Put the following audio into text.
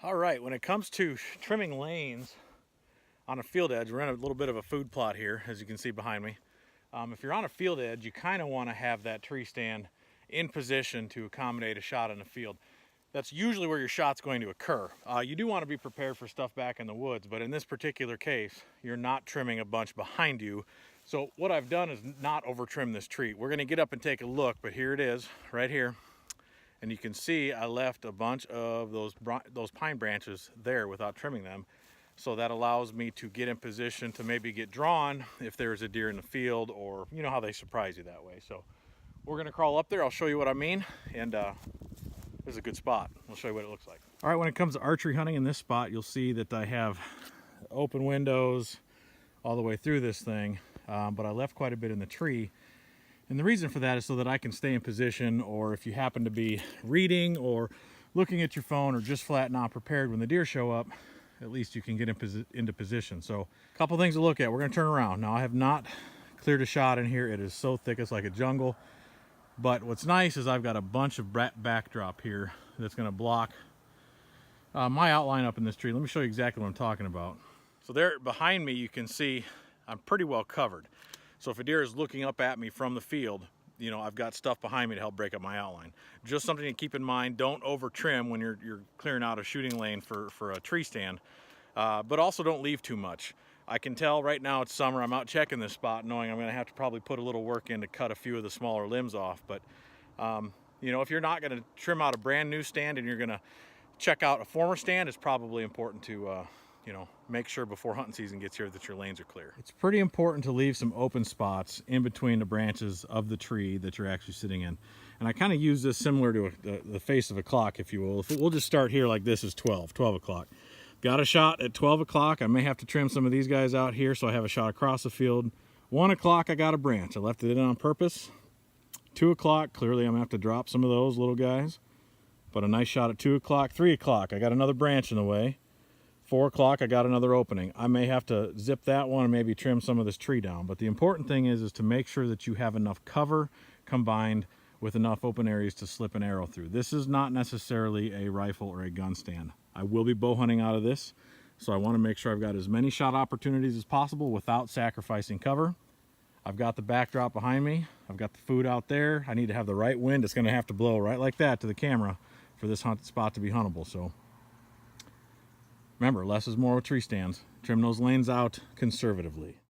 All right, when it comes to trimming lanes on a field edge, we're in a little bit of a food plot here, as you can see behind me. If you're on a field edge, you kind of want to have that tree stand in position to accommodate a shot in the field. That's usually where your shot's going to occur. You do want to be prepared for stuff back in the woods, but in this particular case, you're not trimming a bunch behind you. So what I've done is not over trim this tree. We're going to get up and take a look, but here it is, right here. And you can see I left a bunch of those pine branches there without trimming them. So that allows me to get in position to maybe get drawn if there's a deer in the field, or you know how they surprise you that way. So we're gonna crawl up there. I'll show you what I mean. And this is a good spot. I'll show you what it looks like. All right, when it comes to archery hunting in this spot, you'll see that I have open windows all the way through this thing, but I left quite a bit in the tree. And the reason for that is so that I can stay in position, or if you happen to be reading or looking at your phone or just flat not prepared when the deer show up, at least you can get into position. So a couple things to look at. We're going to turn around. Now I have not cleared a shot in here. It is so thick it's like a jungle. But what's nice is I've got a bunch of backdrop here that's going to block my outline up in this tree. Let me show you exactly what I'm talking about. So there behind me you can see I'm pretty well covered. So if a deer is looking up at me from the field, you know, I've got stuff behind me to help break up my outline. Just something to keep in mind. Don't over trim when you're clearing out a shooting lane for a tree stand, but also don't leave too much. I can tell right now it's summer. I'm out checking this spot knowing I'm going to have to probably put a little work in to cut a few of the smaller limbs off. But you know, if you're not going to trim out a brand new stand and you're going to check out a former stand, it's probably important to you know, make sure before hunting season gets here that your lanes are clear. It's pretty important to leave some open spots in between the branches of the tree that you're actually sitting in. And I kind of use this similar to the face of a clock, if you will. We'll just start here like this is 12 o'clock. Got a shot at 12 o'clock. I may have to trim some of these guys out here so I have a shot across the field. 1 o'clock, I got a branch. I left it in on purpose. 2 o'clock, clearly I'm gonna have to drop some of those little guys. But a nice shot at 2 o'clock. 3 o'clock, I got another branch in the way. 4 o'clock, I got another opening. I may have to zip that one and maybe trim some of this tree down. But the important thing is to make sure that you have enough cover combined with enough open areas to slip an arrow through. This is not necessarily a rifle or a gun stand. I will be bow hunting out of this, so I want to make sure I've got as many shot opportunities as possible without sacrificing cover. I've got the backdrop behind me. I've got the food out there. I need to have the right wind. It's going to have to blow right like that to the camera for this spot to be huntable. So remember, less is more with tree stands. Trim those lanes out conservatively.